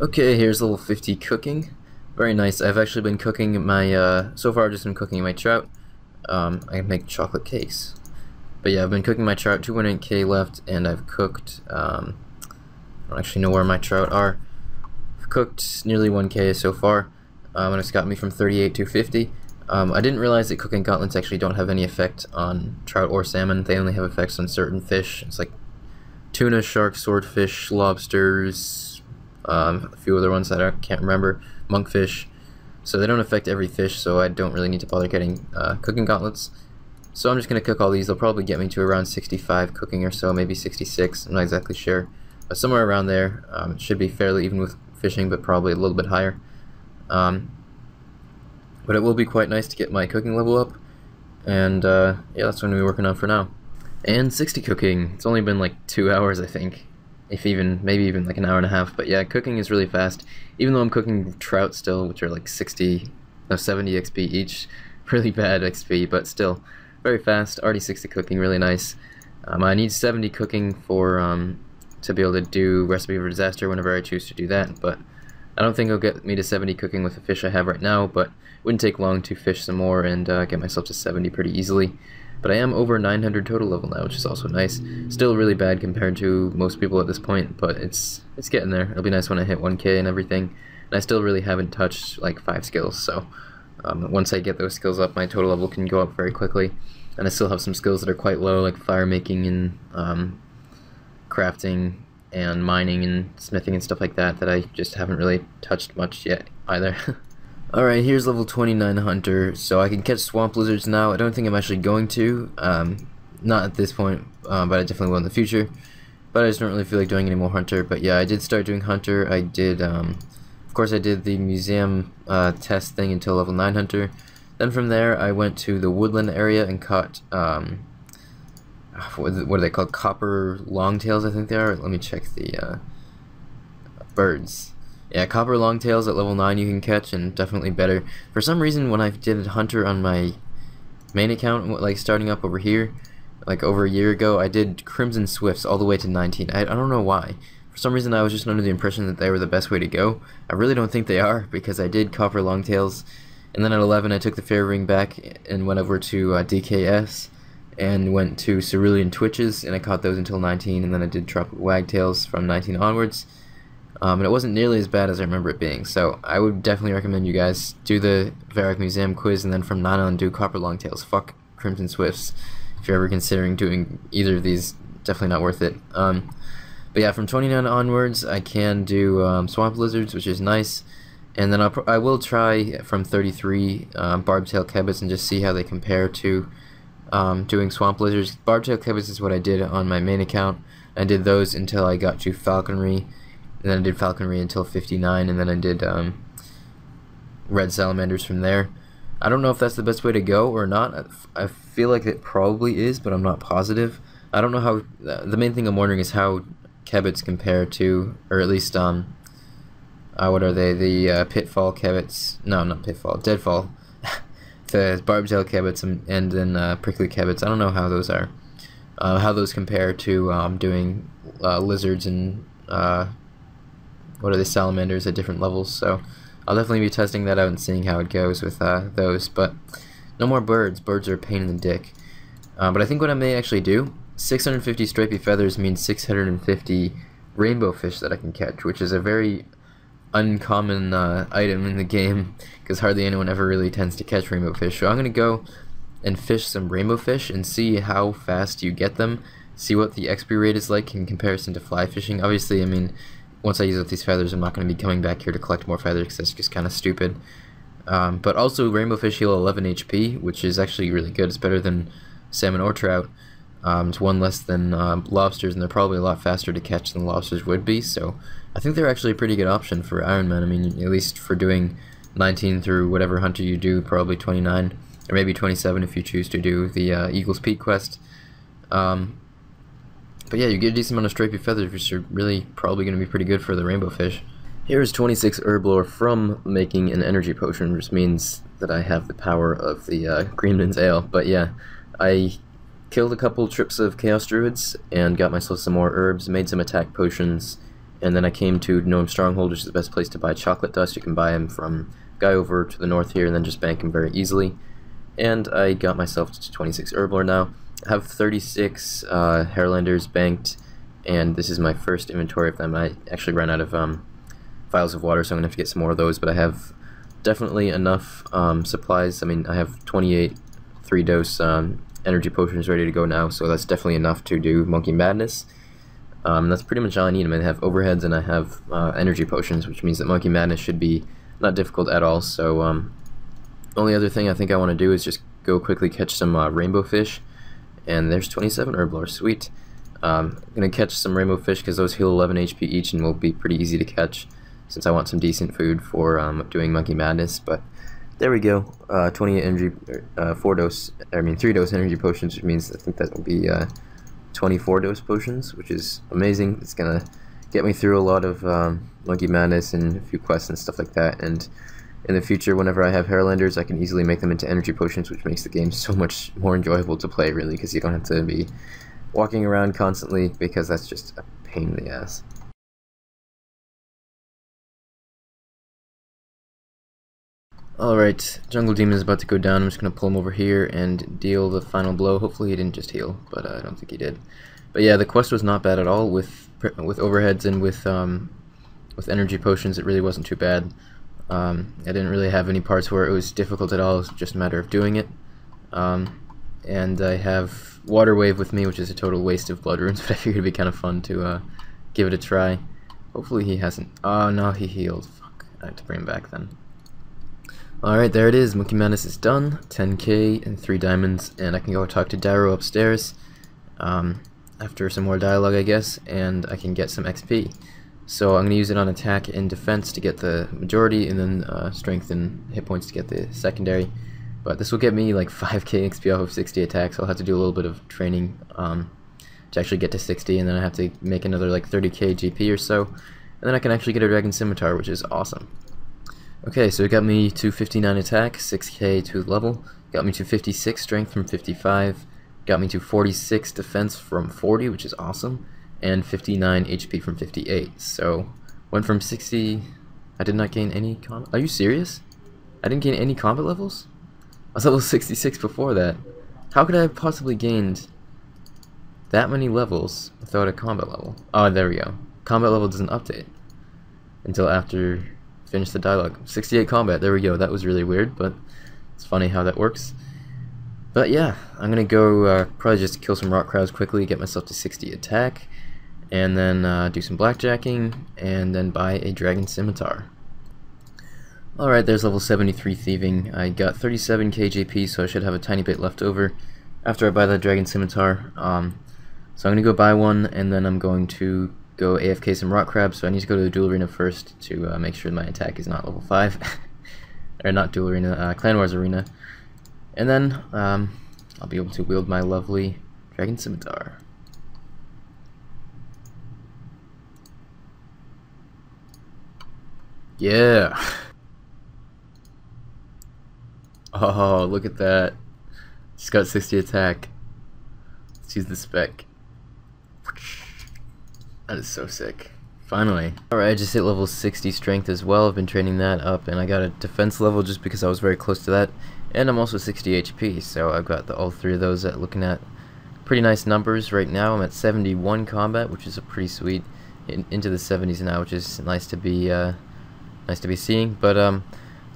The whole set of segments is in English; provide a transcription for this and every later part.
Okay, here's level 50 cooking. Very nice. I've actually been cooking my, so far I've just been cooking my trout. I can make chocolate cakes. But yeah, I've been cooking my trout, 2.8k left, and I've cooked, I don't actually know where my trout are. I've cooked nearly 1k so far, and it's got me from 38 to 50. I didn't realize that cooking gauntlets actually don't have any effect on trout or salmon. They only have effects on certain fish. It's like tuna, sharks, swordfish, lobsters, a few other ones that I can't remember, monkfish. So they don't affect every fish, so I don't really need to bother getting cooking gauntlets. So I'm just going to cook all these. They'll probably get me to around 65 cooking or so, maybe 66, I'm not exactly sure. But somewhere around there. It should be fairly even with fishing, but probably a little bit higher. But it will be quite nice to get my cooking level up. And yeah, that's what I'm going to be working on for now. And 60 cooking. It's only been like 2 hours, I think. If even, maybe even like an hour and a half. But yeah, cooking is really fast. Even though I'm cooking trout still, which are like 70 XP each. Really bad XP, but still very fast. Already 60 cooking, really nice. I need 70 cooking for to be able to do Recipe for Disaster whenever I choose to do that. But I don't think it'll get me to 70 cooking with the fish I have right now. But it wouldn't take long to fish some more and get myself to 70 pretty easily. But I am over 900 total level now, which is also nice. Still really bad compared to most people at this point, but it's getting there. It'll be nice when I hit 1k and everything. And I still really haven't touched like 5 skills, so once I get those skills up, my total level can go up very quickly. And I still have some skills that are quite low, like fire making and crafting and mining and smithing and stuff like that I just haven't really touched much yet either. Alright, here's level 29 Hunter, so I can catch swamp lizards now. I don't think I'm actually going to, not at this point, but I definitely will in the future. But I just don't really feel like doing any more Hunter. But yeah, I did start doing Hunter. I did, of course I did the museum test thing until level 9 Hunter. Then from there I went to the woodland area and caught, what are they called? Copper longtails, I think they are. Let me check the birds. Yeah, copper longtails at level 9 you can catch, and definitely better. For some reason, when I did Hunter on my main account, like starting up over here, like over a year ago, I did Crimson Swifts all the way to 19. I don't know why. For some reason, I was just under the impression that they were the best way to go. I really don't think they are, because I did copper longtails, and then at 11 I took the fairy ring back and went over to DKS, and went to cerulean twitches, and I caught those until 19, and then I did tropical wagtails from 19 onwards. And it wasn't nearly as bad as I remember it being, so I would definitely recommend you guys do the Varric Museum quiz, and then from 9 on do Copper Longtails. Fuck Crimson Swifts. If you're ever considering doing either of these, definitely not worth it. But yeah, from 29 onwards, I can do Swamp Lizards, which is nice, and then I will try from 33 Barbtail Kebbits and just see how they compare to doing Swamp Lizards. Barbtail Kebbits is what I did on my main account. I did those until I got to Falconry. And then I did Falconry until 59, and then I did Red Salamanders from there. I don't know if that's the best way to go or not. I feel like it probably is, but I'm not positive. I don't know how. The main thing I'm wondering is how Kebbits compare to, or at least what are they? The Pitfall Kebbits? No, not Pitfall. Deadfall. The Barbtail Kebbits and then Prickly Kebbits. I don't know how those are. How those compare to doing lizards and what are the salamanders at different levels, so I'll definitely be testing that out and seeing how it goes with those. But no more birds. Birds are a pain in the dick. But I think what I may actually do, 650 stripy feathers means 650 rainbow fish that I can catch, which is a very uncommon item in the game, because hardly anyone ever really tends to catch rainbow fish. So I'm going to go and fish some rainbow fish and see how fast you get them, see what the XP rate is like in comparison to fly fishing. Obviously, I mean, once I use up these feathers, I'm not going to be coming back here to collect more feathers, because that's just kind of stupid. But also, rainbow fish heal 11 HP, which is actually really good. It's better than salmon or trout. It's 1 less than lobsters, and they're probably a lot faster to catch than lobsters would be. So I think they're actually a pretty good option for Ironman. I mean, at least for doing 19 through whatever hunter you do, probably 29, or maybe 27 if you choose to do the Eagle's Peak quest. But yeah, you get a decent amount of stripy feathers, which are really probably going to be pretty good for the rainbow fish. Here's 26 herb lore from making an energy potion, which means that I have the power of the Greenman's Ale. But yeah, I killed a couple trips of Chaos Druids and got myself some more herbs, made some attack potions, And then I came to Gnome Stronghold, which is the best place to buy chocolate dust. You can buy them from a guy over to the north here and then just bank them very easily. And I got myself to 26 Herblore now. I have 36 Hairlanders banked, and this is my first inventory of them. I actually ran out of vials of water, so I'm going to have to get some more of those, but I have definitely enough supplies. I mean, I have 28 3-dose energy potions ready to go now, so that's definitely enough to do Monkey Madness. That's pretty much all I need. I mean, I have overheads and I have energy potions, which means that Monkey Madness should be not difficult at all. So only other thing I think I want to do is just go quickly catch some rainbow fish, and there's 27 Herblore. Sweet. I'm going to catch some rainbow fish because those heal 11 HP each and will be pretty easy to catch since I want some decent food for doing Monkey Madness. But there we go. 28 energy, 3-dose energy potions, which means I think that will be 24-dose potions, which is amazing. It's gonna get me through a lot of Monkey Madness and a few quests and stuff like that, and in the future, whenever I have Hairlanders, I can easily make them into energy potions, which makes the game so much more enjoyable to play, really, because you don't have to be walking around constantly, because that's just a pain in the ass. Alright, Jungle Demon is about to go down. I'm just going to pull him over here and deal the final blow. Hopefully he didn't just heal, but I don't think he did. But yeah, the quest was not bad at all with overheads and with energy potions. It really wasn't too bad. I didn't really have any parts where it was difficult at all. It was just a matter of doing it. And I have Water Wave with me, which is a total waste of blood runes, but I figured it'd be kind of fun to give it a try. Hopefully he hasn't. Oh no, he healed. Fuck. I have to bring him back then. Alright, there it is. Monkey Madness is done. 10k and 3 diamonds, and I can go talk to Darrow upstairs after some more dialogue, I guess, and I can get some XP. So I'm going to use it on attack and defense to get the majority, and then strength and hit points to get the secondary. But this will get me like 5k XP off of 60 attacks. I'll have to do a little bit of training to actually get to 60, and then I have to make another like 30k GP or so, and then I can actually get a Dragon Scimitar, which is awesome. Okay, so it got me to 59 attack, 6k to level, got me to 56 strength from 55, got me to 46 defense from 40, which is awesome, and 59 HP from 58. So went from 60. I did not gain any combat. Are you serious? I didn't gain any combat levels? I was level 66 before that. How could I have possibly gained that many levels without a combat level? Oh, there we go. Combat level doesn't update until after finish the dialogue. 68 combat, there we go. That was really weird, but it's funny how that works. But yeah, I'm gonna go probably just kill some rock crowds quickly, get myself to 60 attack, and then do some blackjacking, and then buy a Dragon Scimitar. Alright, there's level 73 thieving. I got 37 KJP, so I should have a tiny bit left over after I buy the Dragon Scimitar. So I'm gonna go buy one, and then I'm going to go AFK some rock crabs, so I need to go to the duel arena first to make sure my attack is not level 5. Or not duel arena, Clan Wars arena. And then I'll be able to wield my lovely Dragon Scimitar. Yeah! Oh, look at that. Just got 60 attack. Let's use the spec. That is so sick. Finally. Alright, I just hit level 60 strength as well. I've been training that up, and I got a defense level just because I was very close to that. And I'm also 60 HP, so I've got all three of those looking at pretty nice numbers. Right now I'm at 71 combat, which is a pretty sweet, into the 70s now, which is nice to be seeing. But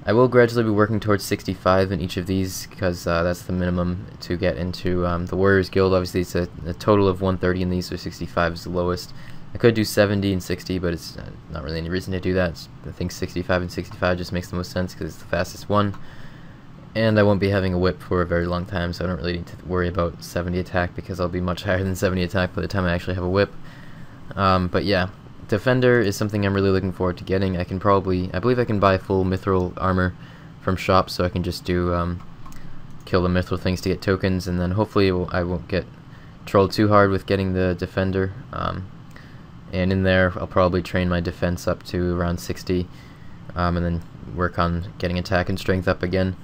I will gradually be working towards 65 in each of these, because that's the minimum to get into the Warriors Guild. Obviously it's a total of 130 in these, so 65 is the lowest. I could do 70 and 60, but it's not really any reason to do that. I think 65 and 65 just makes the most sense because it's the fastest one. And I won't be having a whip for a very long time, so I don't really need to worry about 70 attack, because I'll be much higher than 70 attack by the time I actually have a whip. But yeah, Defender is something I'm really looking forward to getting. I believe I can buy full mithril armor from shops, so I can just do kill the mithril things to get tokens, and then hopefully I won't get trolled too hard with getting the Defender. And in there I'll probably train my defense up to around 60, and then work on getting attack and strength up again.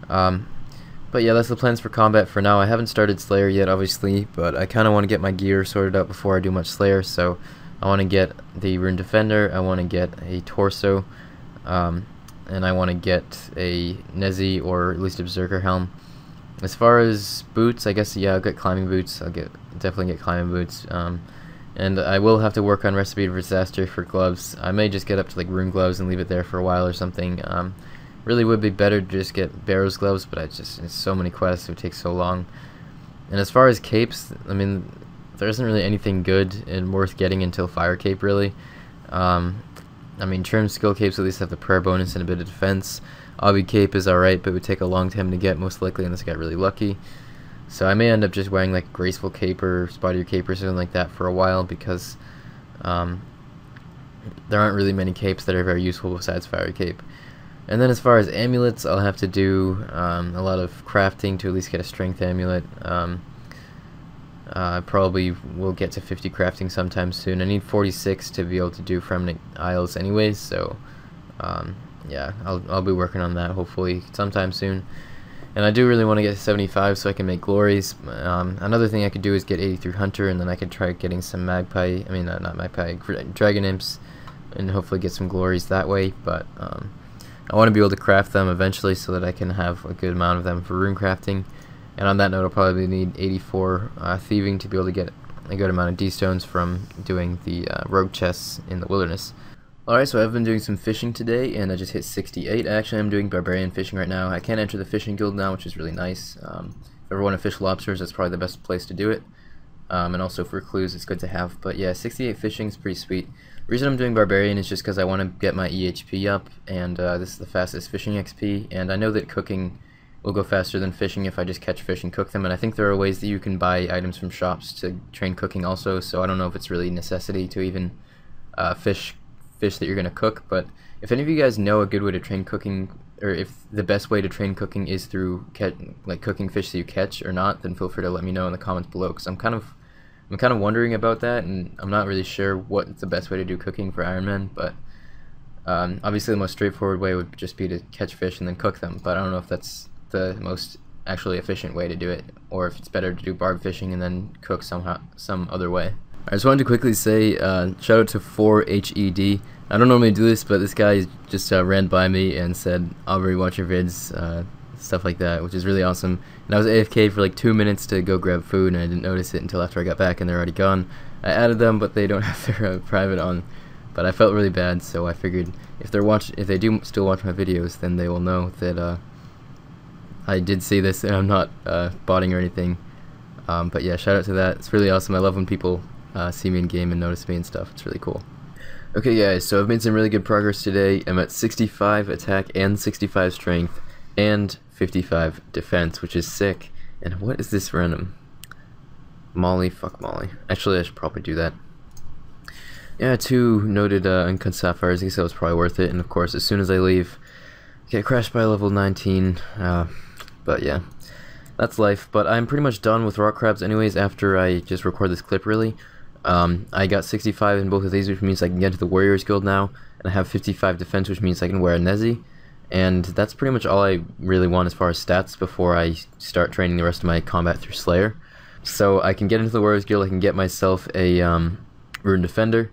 But yeah, that's the plans for combat for now. I haven't started Slayer yet, obviously, but I kind of want to get my gear sorted out before I do much Slayer, so I want to get the Rune Defender, I want to get a Torso, and I want to get a Nezi or at least a Berserker Helm. As far as boots, I guess, yeah, I'll get climbing boots. Definitely get climbing boots. And I will have to work on Recipe for Disaster for gloves. I may just get up to like rune gloves and leave it there for a while or something. Really would be better to just get Barrow's gloves, but it's so many quests, it would take so long. And as far as capes, I mean, there isn't really anything good and worth getting until Fire Cape, really. I mean, Trim Skill Capes at least have the prayer bonus and a bit of defense. Obby Cape is alright, but it would take a long time to get, most likely, unless I got really lucky. So I may end up just wearing like Graceful Cape or Spider Cape or something like that for a while, because there aren't really many capes that are very useful besides Fire Cape. And then as far as amulets, I'll have to do a lot of crafting to at least get a Strength Amulet. I probably will get to 50 crafting sometime soon. I need 46 to be able to do Fremnik Isles anyways, so yeah, I'll be working on that hopefully sometime soon. And I do really want to get to 75 so I can make glories. Another thing I could do is get 83 Hunter, and then I could try getting some Magpie, I mean not Magpie, Dragon Imps, and hopefully get some glories that way. But I want to be able to craft them eventually so that I can have a good amount of them for rune crafting. And on that note, I'll probably need 84 thieving to be able to get a good amount of D-stones from doing the rogue chests in the wilderness. Alright, so I've been doing some fishing today, and I just hit 68. Actually, I'm doing barbarian fishing right now. I can't enter the fishing guild now, which is really nice. If you ever want to fish lobsters, that's probably the best place to do it. And also for clues, it's good to have. But yeah, 68 fishing is pretty sweet. The reason I'm doing barbarian is just because I want to get my EHP up, and this is the fastest fishing XP, and I know that cooking will go faster than fishing if I just catch fish and cook them, and I think there are ways that you can buy items from shops to train cooking also, so I don't know if it's really a necessity to even fish that you're going to cook. But if any of you guys know a good way to train cooking, or if the best way to train cooking is through cooking fish that you catch or not, then feel free to let me know in the comments below, because I'm kind of wondering about that, and I'm not really sure what's the best way to do cooking for Ironman. But obviously the most straightforward way would just be to catch fish and then cook them, but I don't know if that's the most actually efficient way to do it, or if it's better to do barb fishing and then cook some other way. I just wanted to quickly say shout out to 4HED. I don't normally do this, but this guy just ran by me and said, "I'll rewatch your vids," stuff like that, which is really awesome. And I was AFK for like 2 minutes to go grab food, and I didn't notice it until after I got back, and they're already gone. I added them, but they don't have their private on. But I felt really bad, so I figured if they do still watch my videos, then they will know that I did see this, and I'm not botting or anything. But yeah, shout out to that. It's really awesome. I love when people see me in game and notice me and stuff. It's really cool. Okay guys, so I've made some really good progress today. I'm at 65 attack and 65 strength and 55 defense, which is sick. And what is this random? Molly, fuck Molly. Actually, I should probably do that. Yeah, 2 noted uncut sapphires. I guess that was probably worth it. And of course, as soon as I leave, get crashed by level 19. But yeah, that's life. But I'm pretty much done with rock crabs anyways after I just record this clip, really. I got 65 in both of these, which means I can get to the Warriors Guild now, and I have 55 defense, which means I can wear a Nezi, and that's pretty much all I really want as far as stats before I start training the rest of my combat through Slayer. So I can get into the Warriors Guild, I can get myself a Rune Defender,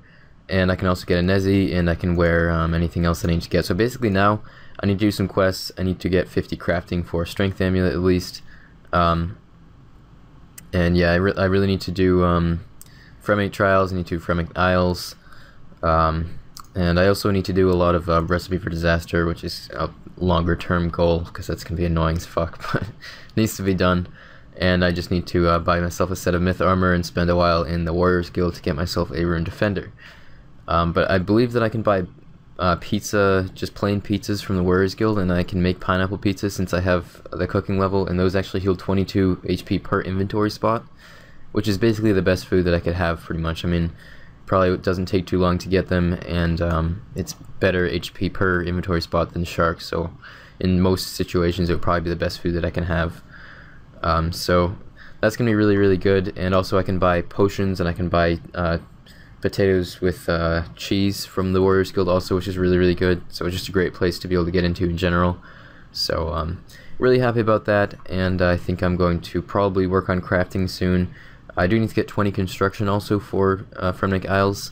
and I can also get a Nezi, and I can wear anything else that I need to get. So basically now, I need to do some quests. I need to get 50 crafting for Strength Amulet at least, and yeah, I really need to do Fremnik Trials, I need to Fremnik Isles, and I also need to do a lot of Recipe for Disaster, which is a longer term goal, because that's going to be annoying as fuck, but it needs to be done. And I just need to buy myself a set of myth armor and spend a while in the Warriors Guild to get myself a Rune Defender. But I believe that I can buy pizza, just plain pizzas from the Warriors Guild, and I can make pineapple pizza since I have the cooking level, and those actually heal 22 HP per inventory spot, which is basically the best food that I could have, pretty much. I mean, probably doesn't take too long to get them, and it's better HP per inventory spot than sharks, so in most situations it would probably be the best food that I can have. So that's going to be really, really good, and also I can buy potions, and I can buy potatoes with cheese from the Warriors Guild also, which is really, really good, so it's just a great place to be able to get into in general. So really happy about that, and I think I'm going to probably work on crafting soon. I do need to get 20 construction also for Fremnik Isles,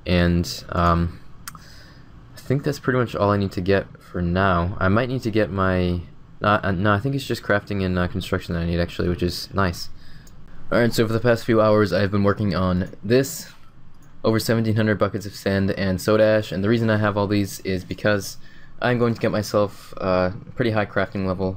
and I think that's pretty much all I need to get for now. I might need to get my... no, I think it's just crafting and construction that I need, actually, which is nice. Alright, so for the past few hours I've been working on this. Over 1,700 buckets of sand and soda ash, and the reason I have all these is because I'm going to get myself a pretty high crafting level.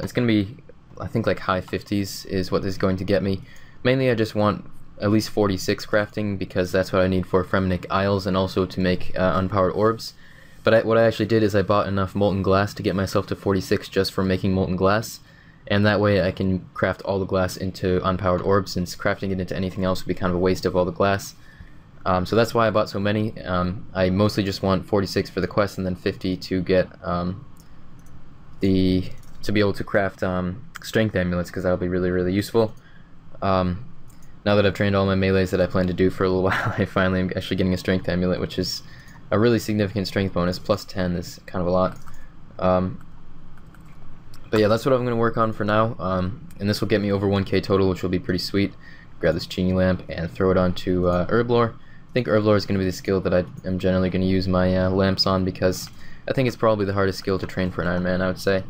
It's going to be, I think, like high 50s is what this is going to get me. Mainly I just want at least 46 crafting because that's what I need for Fremenic Isles and also to make unpowered orbs. But what I actually did is I bought enough molten glass to get myself to 46 just from making molten glass. And that way I can craft all the glass into unpowered orbs, since crafting it into anything else would be kind of a waste of all the glass. So that's why I bought so many. I mostly just want 46 for the quest and then 50 to get to be able to craft strength amulets, because that'll be really, really useful. Now that I've trained all my melees that I plan to do for a little while, I finally am actually getting a strength amulet, which is a really significant strength bonus. Plus 10 is kind of a lot. But yeah, that's what I'm going to work on for now, and this will get me over 1k total, which will be pretty sweet. Grab this genie lamp and throw it onto Herblore. I think Herblore is going to be the skill that I am generally going to use my lamps on, because I think it's probably the hardest skill to train for an Ironman, I would say.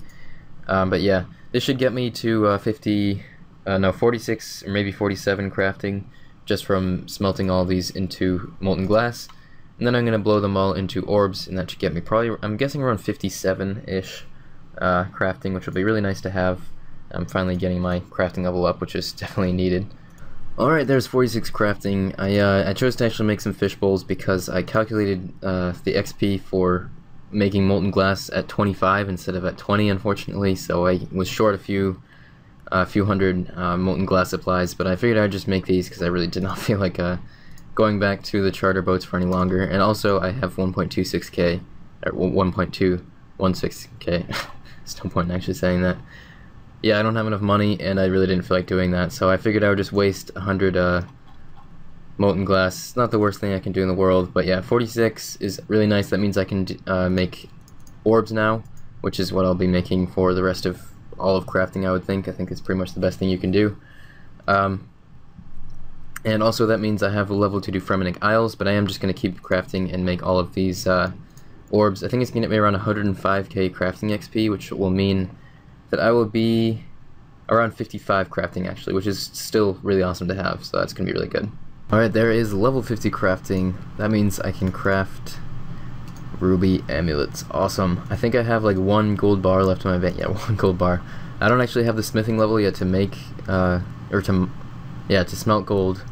But yeah, this should get me to 46 or maybe 47 crafting just from smelting all these into molten glass. And then I'm going to blow them all into orbs, and that should get me probably, I'm guessing, around 57-ish. Crafting, which will be really nice to have. I'm finally getting my crafting level up, which is definitely needed. Alright, there's 46 crafting. I chose to actually make some fish bowls because I calculated the XP for making molten glass at 25 instead of at 20, unfortunately, so I was short a few hundred molten glass supplies, but I figured I'd just make these because I really did not feel like going back to the charter boats for any longer. And also I have 1.26k, or 1.216k. There's no point in actually saying that. Yeah, I don't have enough money, and I really didn't feel like doing that, so I figured I would just waste 100 molten glass. It's not the worst thing I can do in the world, but yeah, 46 is really nice. That means I can make orbs now, which is what I'll be making for the rest of all of crafting, I would think. I think it's pretty much the best thing you can do. And also that means I have a level to do Fremenic Isles, but I am just going to keep crafting and make all of these orbs. I think it's going to get me around 105k crafting XP, which will mean that I will be around 55 crafting, actually, which is still really awesome to have, so that's going to be really good. Alright, there is level 50 crafting. That means I can craft ruby amulets. Awesome. I think I have like 1 gold bar left on my bank. Yeah, 1 gold bar. I don't actually have the smithing level yet to make, to smelt gold,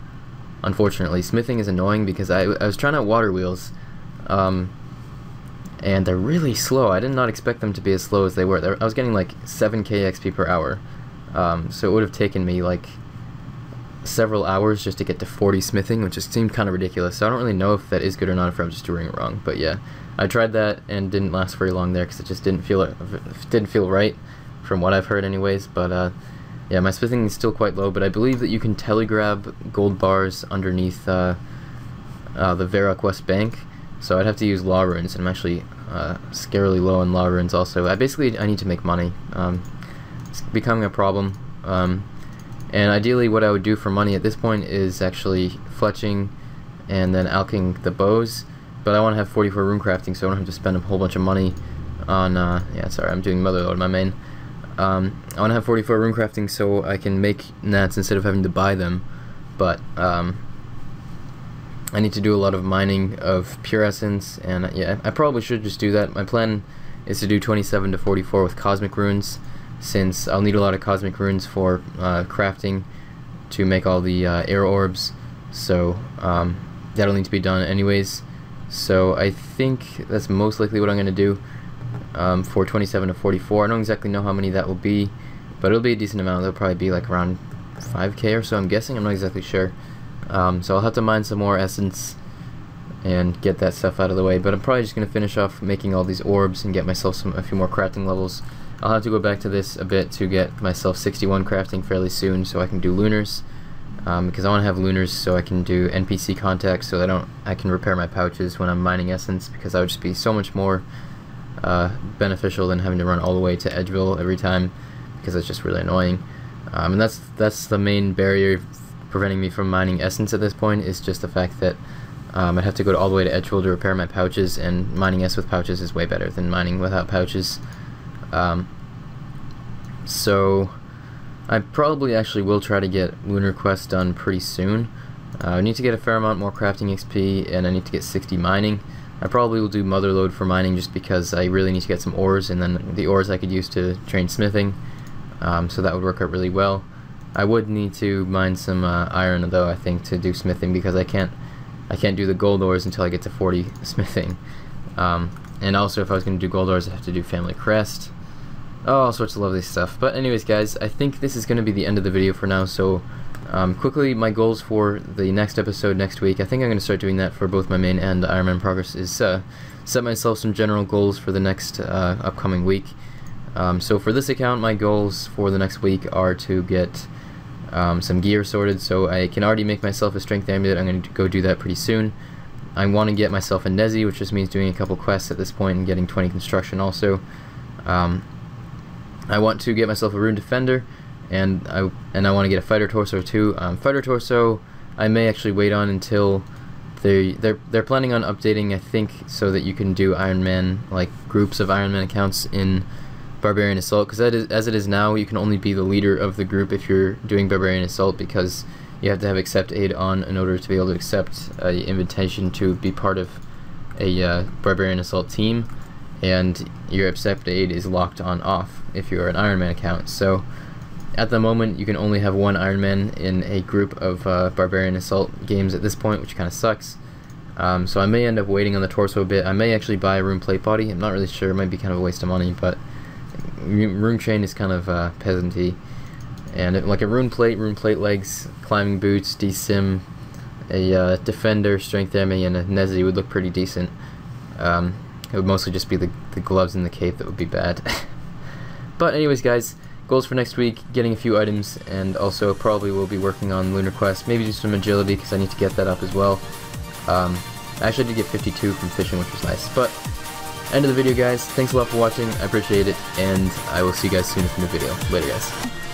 unfortunately. Smithing is annoying because I was trying out water wheels, and they're really slow. I did not expect them to be as slow as they were. I was getting like 7k XP per hour, so it would have taken me like several hours just to get to 40 smithing, which just seemed kind of ridiculous. So I don't really know if that is good or not, if I'm just doing it wrong. But yeah, I tried that and didn't last very long there because it just didn't feel right from what I've heard anyways. But yeah, my smithing is still quite low, but I believe that you can telegrab gold bars underneath the Varrock West Bank. So I'd have to use law runes, and I'm actually scarily low on law runes also. I need to make money. It's becoming a problem. And ideally what I would do for money at this point is actually fletching and then alching the bows. But I want to have 44 rune crafting, so I don't have to spend a whole bunch of money on, yeah, sorry, I'm doing Motherlode, my main. I want to have 44 rune crafting so I can make nats instead of having to buy them. But, I need to do a lot of mining of pure essence, and yeah, I probably should just do that. My plan is to do 27 to 44 with cosmic runes, since I'll need a lot of cosmic runes for crafting to make all the air orbs, so that'll need to be done anyways. So I think that's most likely what I'm going to do for 27 to 44. I don't exactly know how many that will be, but it'll be a decent amount. It'll probably be like around 5k or so, I'm guessing. I'm not exactly sure. So I'll have to mine some more essence and get that stuff out of the way, but I'm probably just going to finish off making all these orbs and get myself a few more crafting levels. I'll have to go back to this a bit to get myself 61 crafting fairly soon so I can do lunars, because I want to have lunars so I can do NPC contacts, so I can repair my pouches when I'm mining essence, because that would just be so much more beneficial than having to run all the way to Edgeville every time, because that's just really annoying. And that's the main barrier preventing me from mining essence at this point, is just the fact that I'd have to go all the way to Edgewood to repair my pouches, and mining S with pouches is way better than mining without pouches. So I probably actually will try to get Lunar Quest done pretty soon. I need to get a fair amount more crafting XP, and I need to get 60 mining. I probably will do Motherlode for mining just because I really need to get some ores, and then the ores I could use to train smithing, so that would work out really well. I would need to mine some iron though, I think, to do smithing, because I can't do the gold ores until I get to 40 smithing. And also, if I was going to do gold ores, I have to do Family Crest. Oh, all sorts of lovely stuff. But anyways, guys, I think this is going to be the end of the video for now, so quickly, my goals for the next episode next week, I think I'm going to start doing that for both my main and Ironman progress, is set myself some general goals for the next upcoming week. So for this account, my goals for the next week are to get some gear sorted, so I can already make myself a strength amulet. I'm going to go do that pretty soon. I want to get myself a Nezi, which just means doing a couple quests at this point and getting 20 construction also. I want to get myself a rune defender, and I want to get a fighter torso too. Fighter torso I may actually wait on until they're planning on updating, I think, so that you can do Ironman, like groups of Ironman accounts in Barbarian Assault, because as it is now, you can only be the leader of the group if you're doing Barbarian Assault, because you have to have accept aid on in order to be able to accept an invitation to be part of a Barbarian Assault team, and your accept aid is locked on off if you're an Ironman account. So at the moment, you can only have one Ironman in a group of Barbarian Assault games at this point, which kind of sucks. So I may end up waiting on the torso a bit. I may actually buy a rune plate body. I'm not really sure. It might be kind of a waste of money, but rune chain is kind of peasanty. And like a rune plate legs, climbing boots, desim, a defender, strength enemy, and a Nezi would look pretty decent. It would mostly just be the gloves and the cape that would be bad. But anyways, guys, goals for next week, getting a few items, and also probably will be working on Lunar Quest, maybe do some agility because I need to get that up as well. I actually did get 52 from fishing, which was nice. But end of the video, guys. Thanks a lot for watching. I appreciate it, and I will see you guys soon in the video. Later, guys.